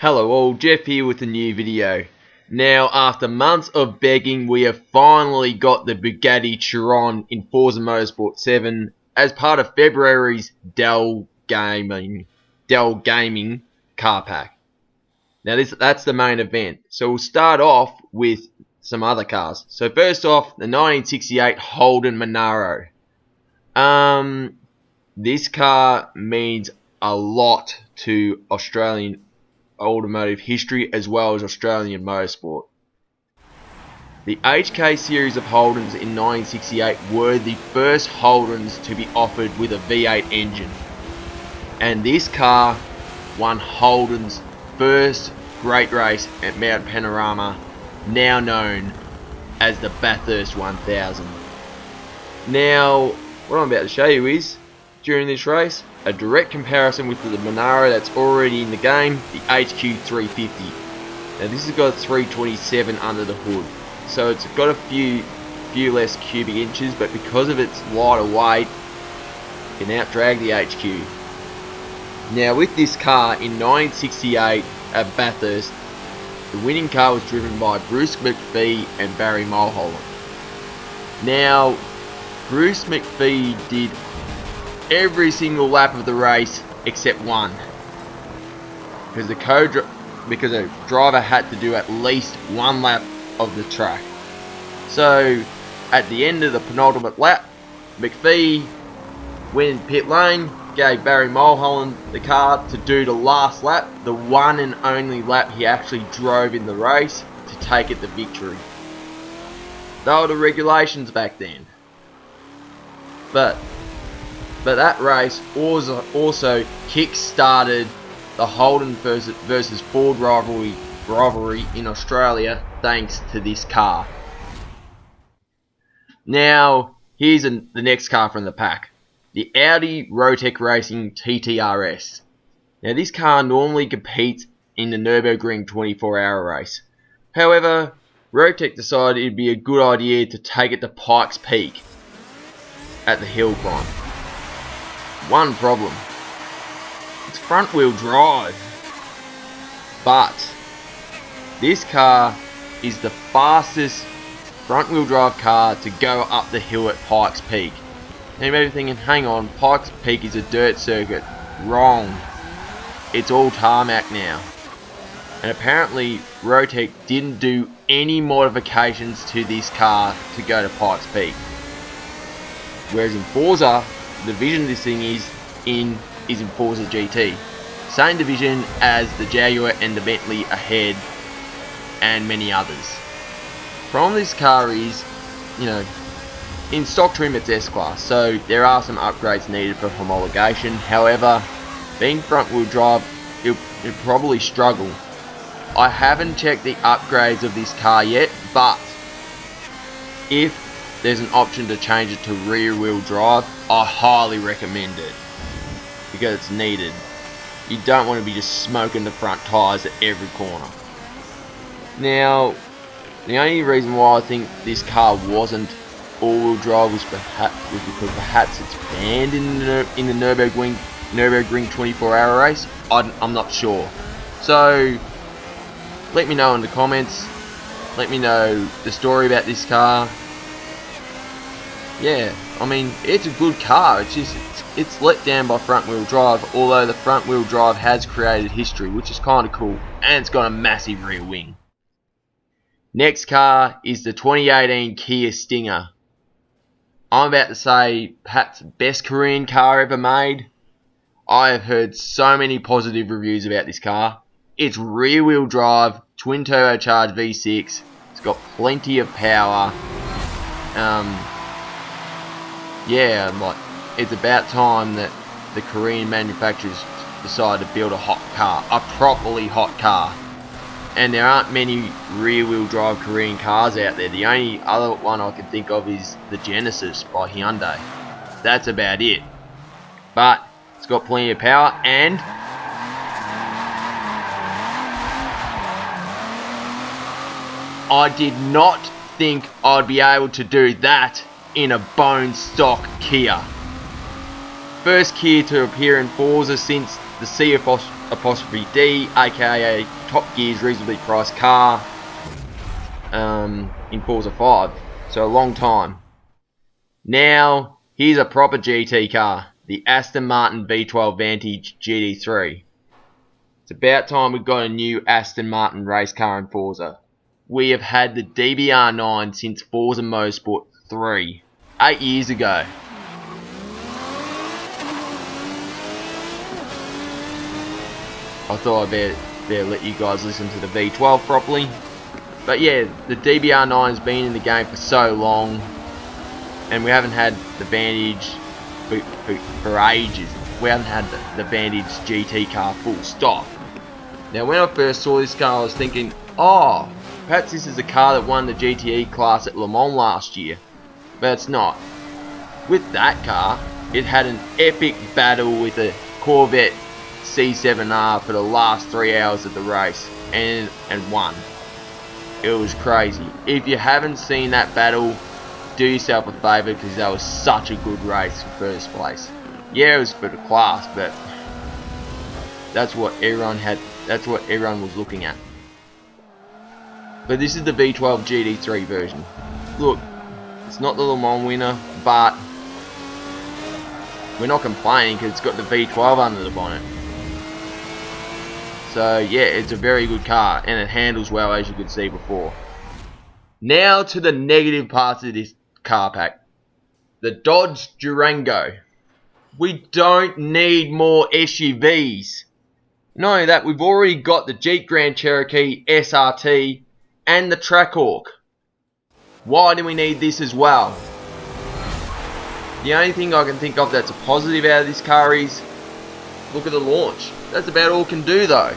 Hello all, Jeff here with a new video. Now, after months of begging, we have finally got the Bugatti Chiron in Forza Motorsport 7 as part of February's Dell Gaming Car Pack. Now that's the main event. So we'll start off with some other cars. So first off, the 1968 Holden Monaro. This car means a lot to Australian automotive history as well as Australian motorsport. The HK series of Holdens in 1968 were the first Holdens to be offered with a V8 engine, and this car won Holden's first great race at Mount Panorama, now known as the Bathurst 1000. Now, what I'm about to show you is, during this race, a direct comparison with the Monaro that's already in the game, the HQ 350. Now this has got a 327 under the hood, so it's got a few less cubic inches, but because of its lighter weight, it can out-drag the HQ. Now with this car in 1968 at Bathurst, the winning car was driven by Bruce McPhee and Barry Mulholland. Now, Bruce McPhee did every single lap of the race except one, because the driver had to do at least one lap of the track. So at the end of the penultimate lap, McPhee went in pit lane, gave Barry Mulholland the car to do the last lap, the one and only lap he actually drove in the race to take it to victory. They were the regulations back then. But that race also kick-started the Holden versus Ford rivalry in Australia thanks to this car. Now, here's the next car from the pack. The Audi Rotec Racing TTRS. Now this car normally competes in the Nürburgring 24-hour race. However, Rotec decided it'd be a good idea to take it to Pikes Peak at the hill climb. One problem: it's front wheel drive, but this car is the fastest front wheel drive car to go up the hill at Pikes Peak. Now you may be thinking, hang on, Pikes Peak is a dirt circuit. Wrong, it's all tarmac now. And apparently Rotec didn't do any modifications to this car to go to Pikes Peak, whereas in Forza, the division this thing is in Forza GT. Same division as the Jaguar and the Bentley ahead, and many others. Problem with this car is, in stock trim it's S-Class, so there are some upgrades needed for homologation. However, being front wheel drive, it'll probably struggle. I haven't checked the upgrades of this car yet, but if there's an option to change it to rear wheel drive, I highly recommend it, because it's needed. You don't want to be just smoking the front tyres at every corner. Now, the only reason why I think this car wasn't all-wheel drive was because perhaps it's banned in the Nürburgring 24-hour race. I'm not sure. So let me know in the comments. Let me know the story about this car. Yeah, I mean, it's a good car. It's let down by front wheel drive, although the front wheel drive has created history, which is kind of cool, and it's got a massive rear wing. Next car is the 2018 Kia Stinger. I'm about to say perhaps the best Korean car ever made. I have heard so many positive reviews about this car. It's rear wheel drive, twin turbocharged V6. It's got plenty of power. Yeah, it's about time that the Korean manufacturers decide to build a hot car, a properly hot car. And there aren't many rear-wheel drive Korean cars out there. The only other one I can think of is the Genesis by Hyundai. That's about it. But it's got plenty of power, and I did not think I'd be able to do that in a bone stock Kia. First Kia to appear in Forza since the Sea of apostrophe D, aka Top Gear's reasonably priced car in Forza 5. So a long time. Now, here's a proper GT car, the Aston Martin V12 Vantage GT3. It's about time we got a new Aston Martin race car in Forza. We have had the DBR9 since Forza Motorsport 3, 8 years ago. I thought I'd better let you guys listen to the V12 properly. But yeah, the DBR9 has been in the game for so long, and we haven't had the Vantage for ages. We haven't had the Vantage GT car full stop. Now when I first saw this car I was thinking, oh, perhaps this is a car that won the GTE class at Le Mans last year. But it's not. With that car, it had an epic battle with a Corvette C7R for the last 3 hours of the race and won. It was crazy. If you haven't seen that battle, do yourself a favour because that was such a good race for first place. Yeah, it was for the class, but that's what everyone was looking at. But this is the V12 GT3 version. Look, it's not the Le Mans winner, but we're not complaining because it's got the V12 under the bonnet. So yeah, it's a very good car and it handles well, as you could see before. Now to the negative parts of this car pack. The Dodge Durango. We don't need more SUVs. Not only that, we've already got the Jeep Grand Cherokee SRT and the Trackhawk. Why do we need this as well? The only thing I can think of that's a positive out of this car is look at the launch. That's about all it can do though.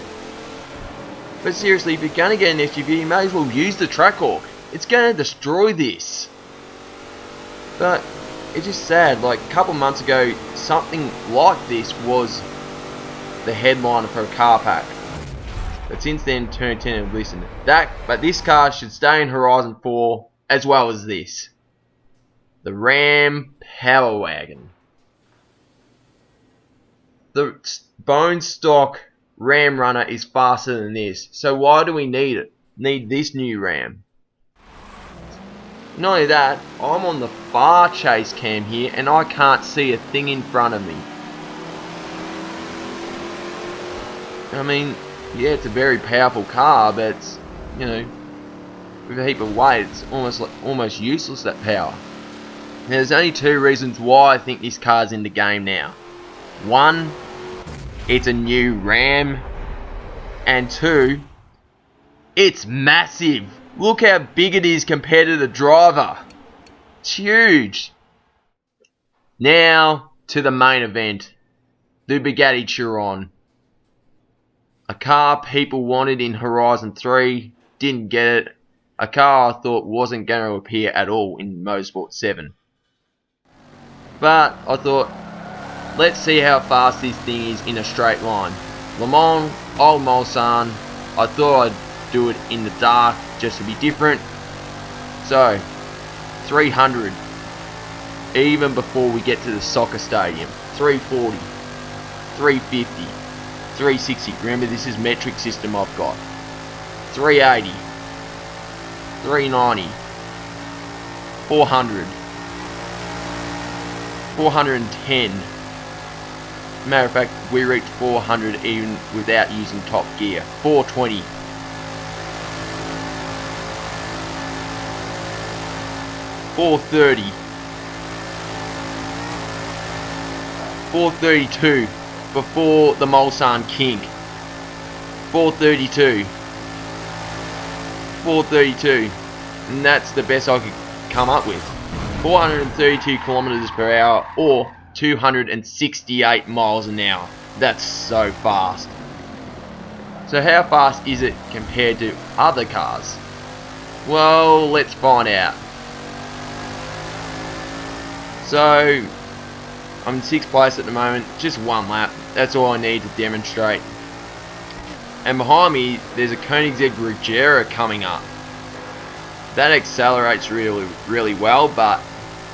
But seriously, if you're going to get an SUV, you may as well use the Trackhawk. It's going to destroy this. But it's just sad, like a couple months ago, something like this was the headliner for a car pack. But since then, turned 10 and listened. But this car should stay in Horizon 4 as well as this. The Ram Power Wagon. The bone stock Ram Runner is faster than this, so why do we need it? Need this new Ram? Not only that, I'm on the far chase cam here and I can't see a thing in front of me. I mean, yeah, it's a very powerful car, but it's, you know, with a heap of weight, it's almost useless, that power. Now, there's only two reasons why I think this car's in the game now. One, it's a new Ram, and two, it's massive. Look how big it is compared to the driver. It's huge. Now to the main event, the Bugatti Chiron. A car people wanted in Horizon 3, didn't get it. A car I thought wasn't going to appear at all in Motorsport 7. But I thought, let's see how fast this thing is in a straight line. Le Mans, Old Mulsanne, I thought I'd do it in the dark just to be different. So, 300, even before we get to the soccer stadium. 340, 350, 360. Remember, this is metric system I've got. 380, 390, 400, 410. Matter of fact, we reached 400 even without using top gear. 420. 430. 432 before the Mulsanne kink. 432. 432. And that's the best I could come up with. 432 kilometers per hour or 268 miles an hour. That's so fast. So how fast is it compared to other cars? Well, let's find out. So, I'm in 6th place at the moment, just one lap. That's all I need to demonstrate. And behind me, there's a Koenigsegg Regera coming up. That accelerates really well, but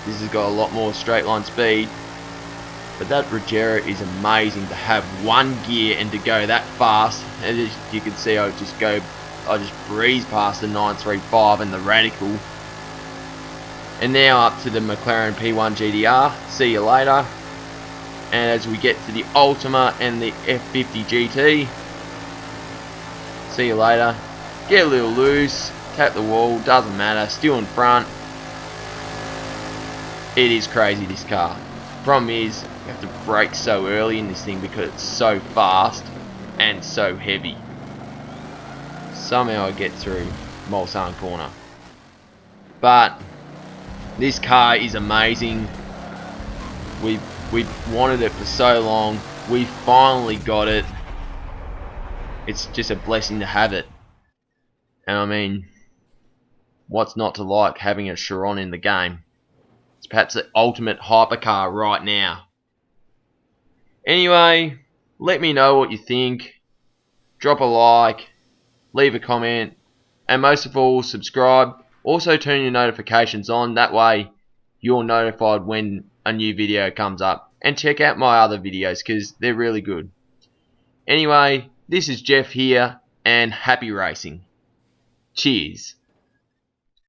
this has got a lot more straight line speed. But that Regera is amazing to have one gear and to go that fast. And as you can see, I just breeze past the 935 and the Radical. And now up to the McLaren P1 GTR. See you later. And as we get to the Ultima and the F50 GT, see you later. Get a little loose, tap the wall, doesn't matter, still in front. It is crazy, this car. Problem is, you have to brake so early in this thing because it's so fast and so heavy. Somehow I get through Mulsanne corner. But this car is amazing. We've wanted it for so long. We finally got it. It's just a blessing to have it. And I mean, what's not to like having a Chiron in the game? It's perhaps the ultimate hypercar right now. Anyway, let me know what you think. Drop a like, leave a comment, and most of all, subscribe. Also turn your notifications on, that way you're notified when a new video comes up. And check out my other videos because they're really good. Anyway, this is Jeff here, and happy racing. Cheers.